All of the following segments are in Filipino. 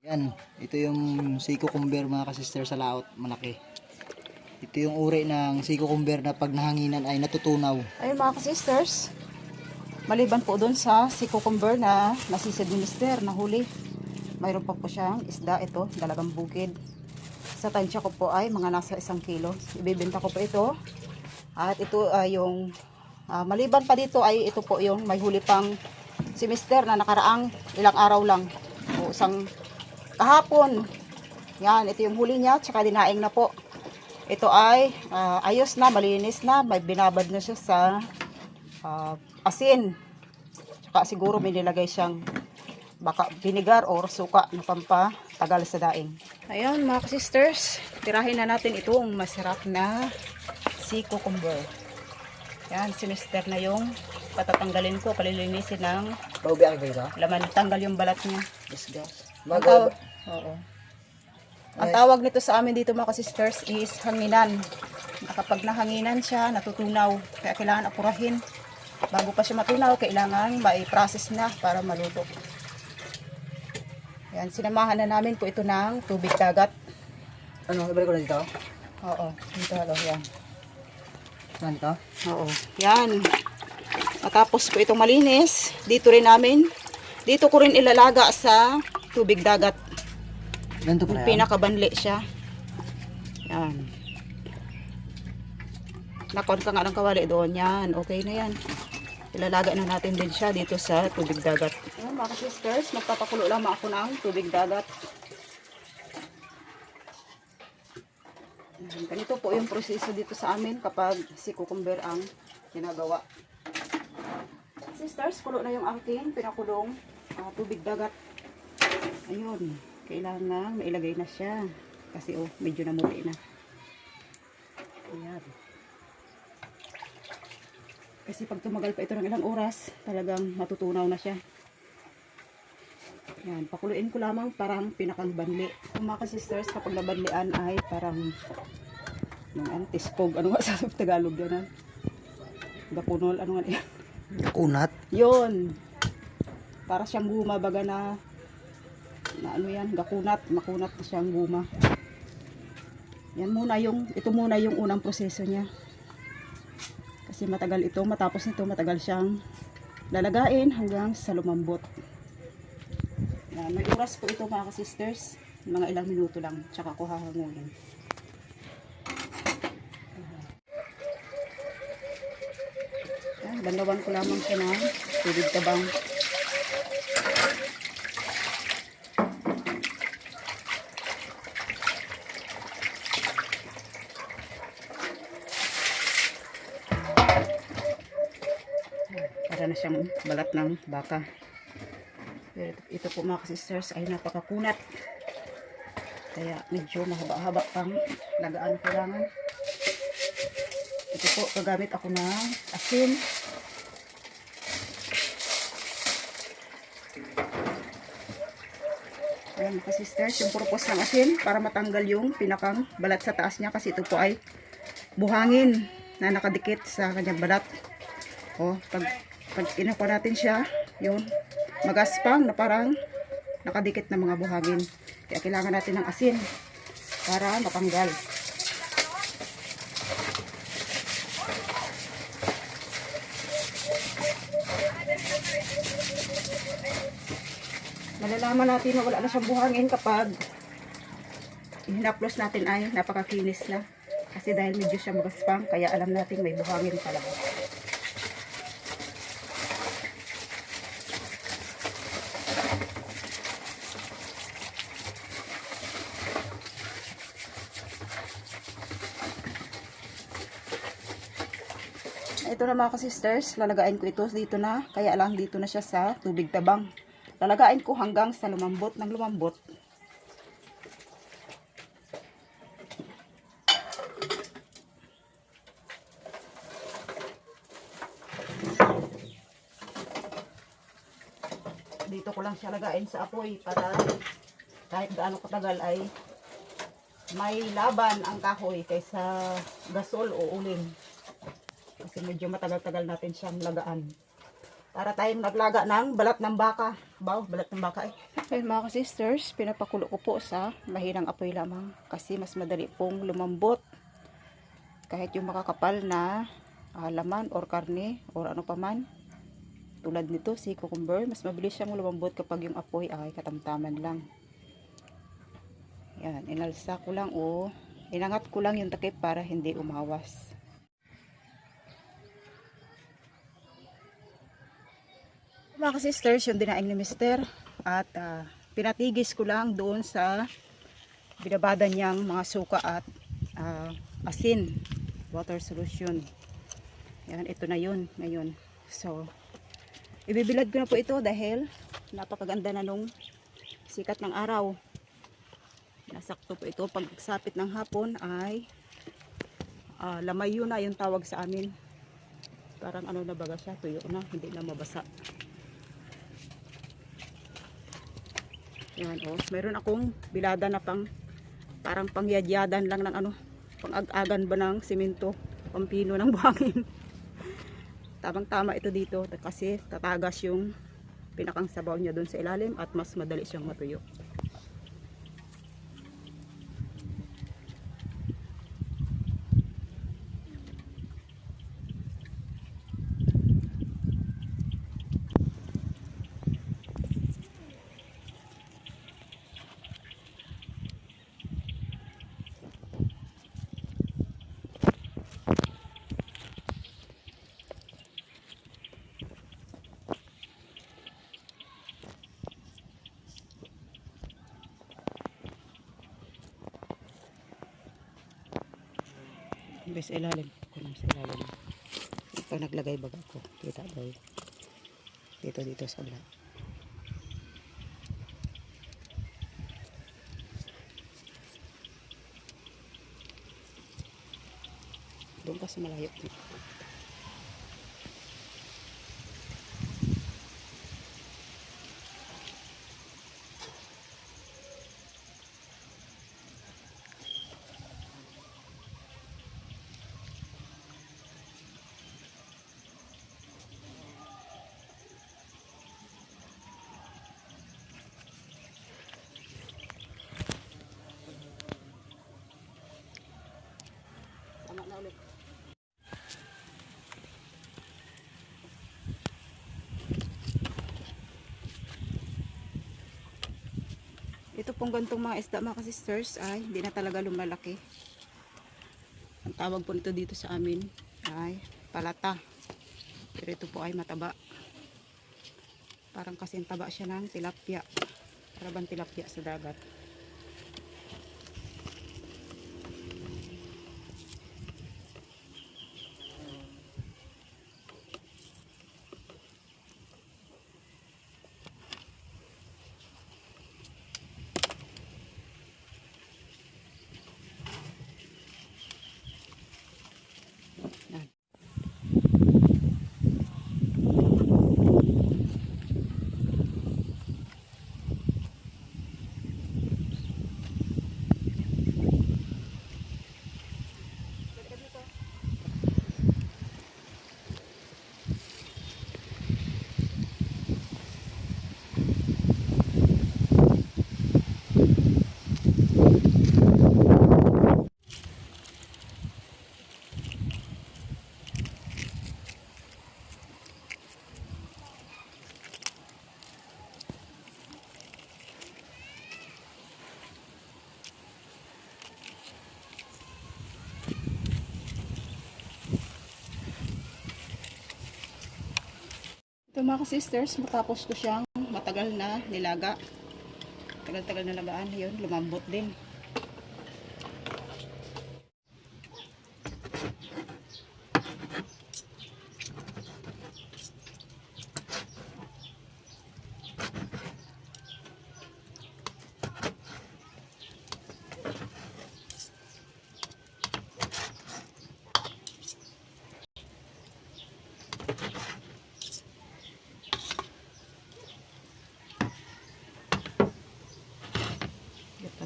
Yan, ito yung sea cucumber mga kasister sa laot, malaki. Ito yung uri ng sea cucumber na pag nahanginan ay natutunaw. Ayun mga ka-sisters, maliban po doon sa sea cucumber na nasisid ni Mister na huli, mayroon pa po siyang isda ito, dalagang bukid. Sa tansya ko po ay mga nasa 1 kilo. Ibibenta ko po ito. At ito ay yung maliban pa dito ay ito po yung may huli pang si Mister na nakaraang ilang araw lang. O isang kahapon. Yan, ito yung huli niya, tsaka dinaing na po. Ito ay ayos na, malinis na, may binabad na siya sa asin. Tsaka siguro may nilagay siyang baka vinegar or suka na pampatagal sa daing. Ayun mga sisters, tirahin na natin itong masarap na sea cucumber. Yan, si Mister na yung patatanggalin ko, palilinisin ng Paubiyak ba ito? laman, tanggal yung balat niya. Disgas. Oo. Ang tawag nito sa amin dito mga sisters is hanginan. Kapag nahanginan siya, natutunaw. Kaya kailangan apurahin. Bago pa siya matunaw, kailangan mai-process na para maluto. Yan, sinamahan na namin po ito ng tubig dagat. Ano, ibalik ko na dito? Oo, dito yan. Saan dito? Oo, yan. Matapos po itong malinis, dito ko rin ilalaga sa tubig dagat. Ganito pa yan? Pinakabanli siya. Yan. Nakon ka nga ng kawali doon. Yan, okay na yan. Ilalaga na natin din siya dito sa tubig dagat. Ayan, mga sisters, magpapakulo lang ako ng tubig dagat. Ayan, ganito po yung proseso dito sa amin kapag sea cucumber ang ginagawa. Sisters, kulo na yung aking pinakulong tubig dagat. Ayun, kailangan mailagay na siya. Kasi medyo namuti na. Ayan. Kasi pag tumagal pa ito ng ilang oras, talagang matutunaw na siya. Yan, pakuluin ko lamang parang pinakang banli. Mga sisters, kapag nabanlian ay parang tispog. Ano nga sa Tagalog yan? Gapunol, ano nga yan? Kunat? Yun. Para siyang guma baga na ano yan, gakunat. Makunat na siyang guma. Yan muna ito muna yung unang proseso niya. Kasi matagal ito, matapos nito matagal siyang lalagain hanggang sa lumambot. Yan, may oras po ito mga sisters, mga ilang minuto lang, tsaka ko hahanguin. Yan, banlawan ko lamang siya ng tubig tabang. Para na siyang balat ng baka. Pero ito po mga sisters ay napakakunat. Kaya medyo mahaba-haba pang lagaan kailangan. Ito po, gagamit ako ng asin. Ayan mga sisters, yung purpose ng asin para matanggal yung pinakang balat sa taas niya. Kasi ito po ay buhangin na nakadikit sa kanyang balat. Pag inakuha natin siya, yun, magaspang na parang nakadikit na mga buhangin. Kaya kailangan natin ng asin para matanggal. Malalaman natin na wala na siyang buhangin kapag hinaplos natin ay napakakinis na. Kasi dahil medyo siya magaspang, kaya alam natin may buhangin talaga. Ito na mga sisters, lalagain ko ito dito na, kaya lang dito na siya sa tubig tabang. Lalagain ko hanggang sa lumambot ng lumambot. Dito ko lang siya lagain sa apoy para kahit gaano katagal ay may laban ang kahoy kaysa gasol o uling. Kasi medyo matagal-tagal natin siyang lagaan. Para tayong naglaga ng balat ng baka. Balat ng baka eh. Ayun mga sisters, pinapakulo ko po sa mahinang apoy lamang kasi mas madali pong lumambot. Kahit yung makakapal na laman or karne or ano paman, tulad nito si cucumber, mas mabilis siyang lumambot kapag yung apoy ay katamtaman lang. Yan, inalsa ko lang o inangat ko lang yung takip para hindi umawas. Mga sisters, yung dinaing ni Mister at pinatigis ko lang doon sa binabada niyang mga suka at asin, water solution. Yan, ito na yun ngayon. So, ibibilad ko na po ito dahil napakaganda na nung sikat ng araw. Nasakto po ito. Pagsapit ng hapon ay lamayo na yung tawag sa amin. Parang ano na baga siya, tuyo na, hindi na mabasa. Yan, oh, meron akong bilada na parang pangyadyadan lang ng ano, pang-ag-agan ba ng simento, pampino ng buhangin. Tamang-tama ito dito kasi tatagas yung pinakang sabaw niya doon sa ilalim at mas madali siyang matuyo. Sa ilalim ko lang sa ilalim. Pag naglagay baga ko, kita daw dito sa kabila. Doon pa sa malayo. Tama na ulit. Ito pong gantong mga isda mga sisters ay hindi na talaga lumalaki. Ang tawag po nito dito sa amin ay palata. Pero ito po ay mataba. Parang kasing taba siya ng tilapia. Para bang tilapia sa dagat. Yan. Ito mga sisters, matapos ko siyang matagal na nilaga. Tagal-tagal na lagaan, yun, lumambot din.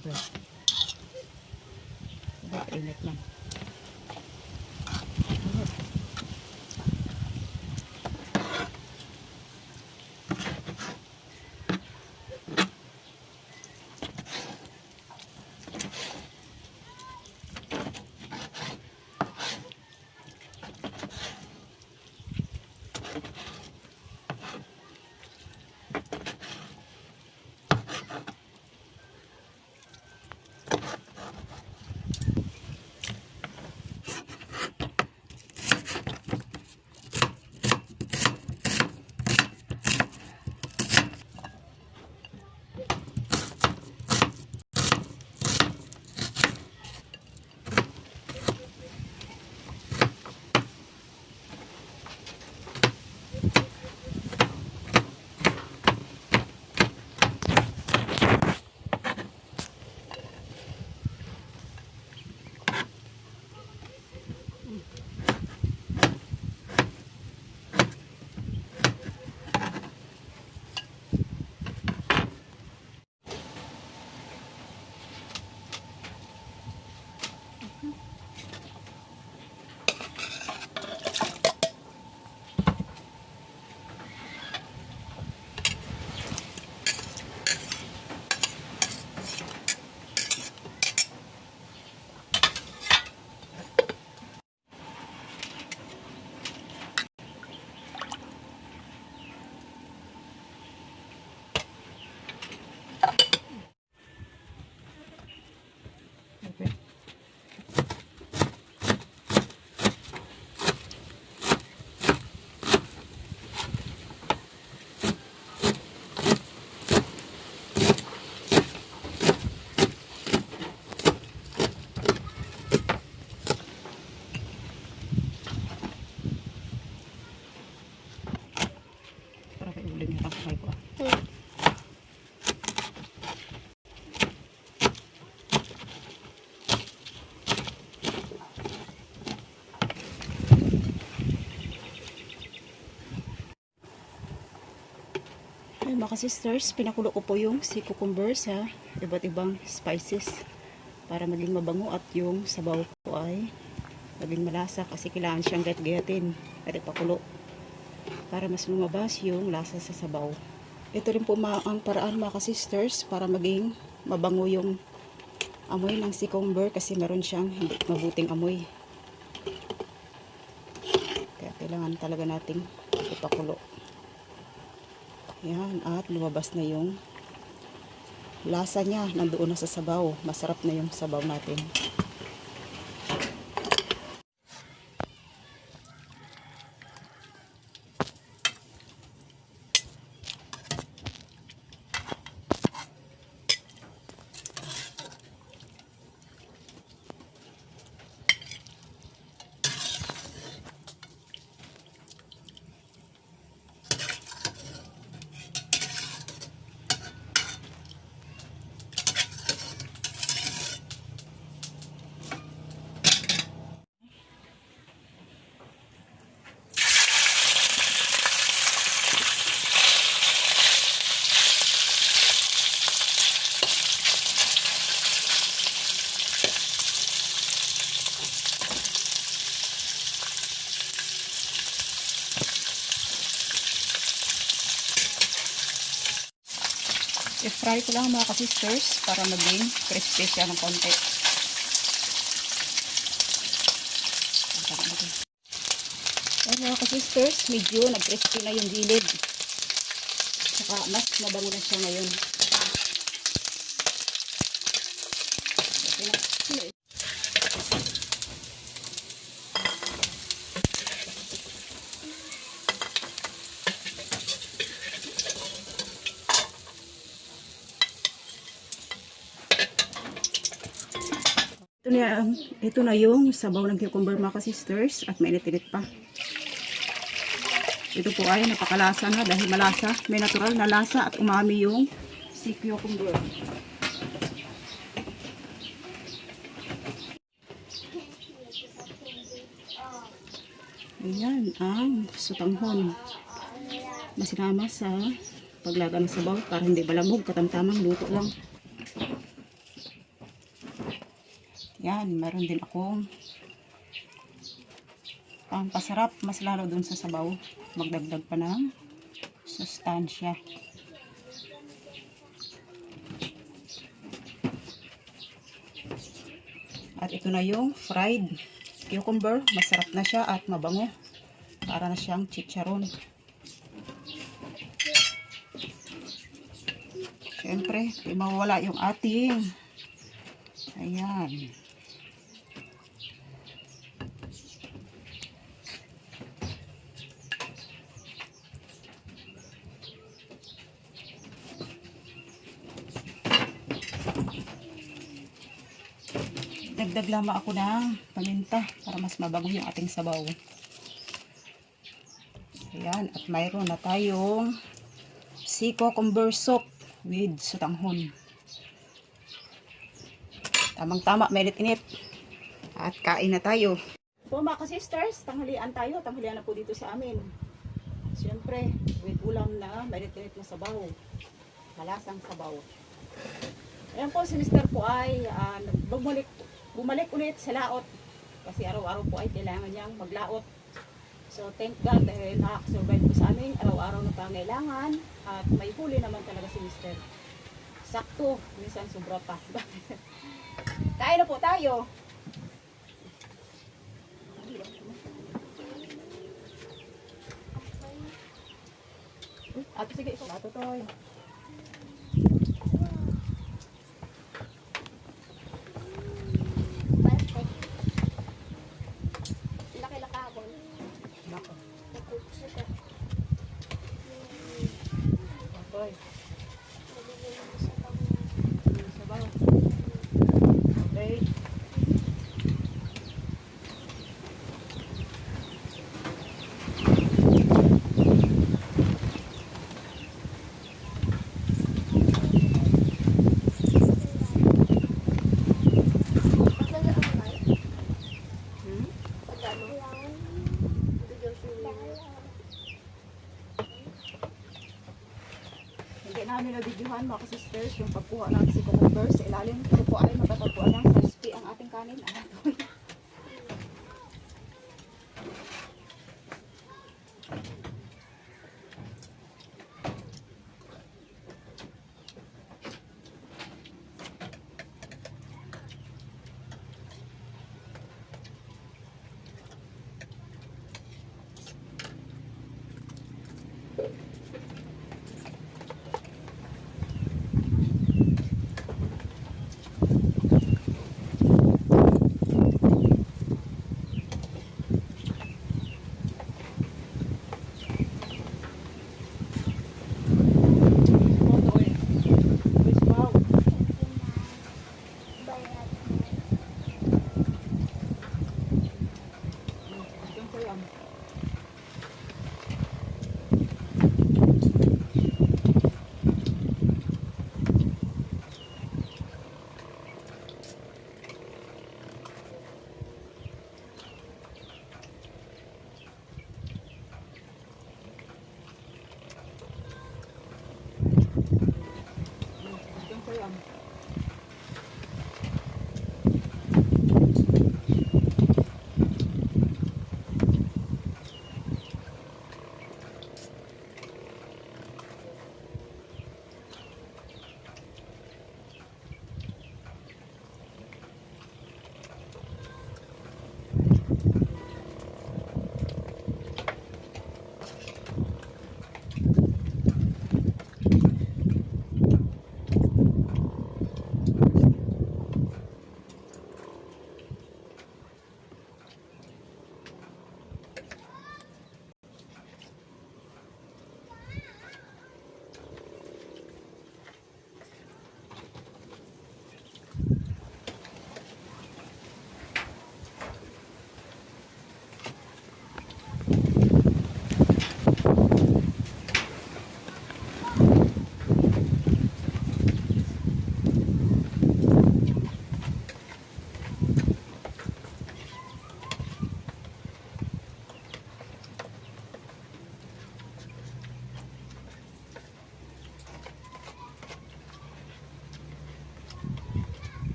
Ito. Init lang. mga sisters, pinakulo ko po yung sea cucumber sa iba't ibang spices para maging mabango at yung sabaw po ay maging malasa kasi kailangan siyang gayat-gayatin at ipakulo para mas lumabas yung lasa sa sabaw. Ito rin po ang paraan mga sisters para maging mabango yung amoy ng sea cucumber kasi meron siyang hindi mabuting amoy. Kaya kailangan talaga nating ipakulo. Yan, at lumabas na yung lasa niya, nandoon na sa sabaw. Masarap na yung sabaw natin. I-fry ko lang mga sisters para maging crispy siya ng konti. Ay mga sisters, medyo nag-crispy na yung gilid. Saka mas mabango na siya ngayon. Ito na yung sabaw ng cucumber mga sisters at mainit-init pa. Ito po ay napakalasa na dahil malasa, may natural na lasa at umami yung sea cucumber. Ayan ang sutanghon. Masinama sa paglaga ng sabaw para hindi malamog, katamtamang luto lang. Yan, meron din akong pampasarap, mas lalo dun sa sabaw. Magdagdag pa ng sustansya. At ito na yung fried cucumber. Masarap na siya at mabango. Para na siyang chicharon. Siyempre, di mawawala yung ating ayan. Dagdag lamang ako ng paminta para mas mabango yung ating sabaw. Ayan, at mayroon na tayong sea cucumber soup with sutanghon. Tamang-tama, mainit-init. At kain na tayo. So mga sisters, tanghalian tayo. Tanghalian na po dito sa amin. Siyempre, with ulam na mainit-init na sabaw. Malasang sabaw. Ayan po, si Mr. po ay bumalik ulit sa laot. Kasi araw-araw po ay kailangan niyang maglaot. So thank God dahil nakakasurvive po sa amin araw-araw na pangailangan. At may huli naman talaga si Mr. Sakto, minsan sobra pa. Kain na po tayo. Ato sige, ato toy. Oy. Sabaw. Okay. yan mga sisters, yung pagkuha ng si cucumber sa ilalim. Ito po ay matatagpuan ng sa SP ang ating kanin.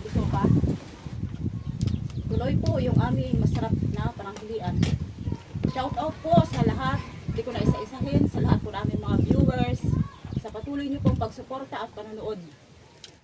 Gusto pa? Tuloy po yung aming masarap na pananghalian. Shout out po sa lahat. Hindi ko na isa-isahin sa lahat po namin mga viewers sa patuloy niyo pong pagsuporta at panonood.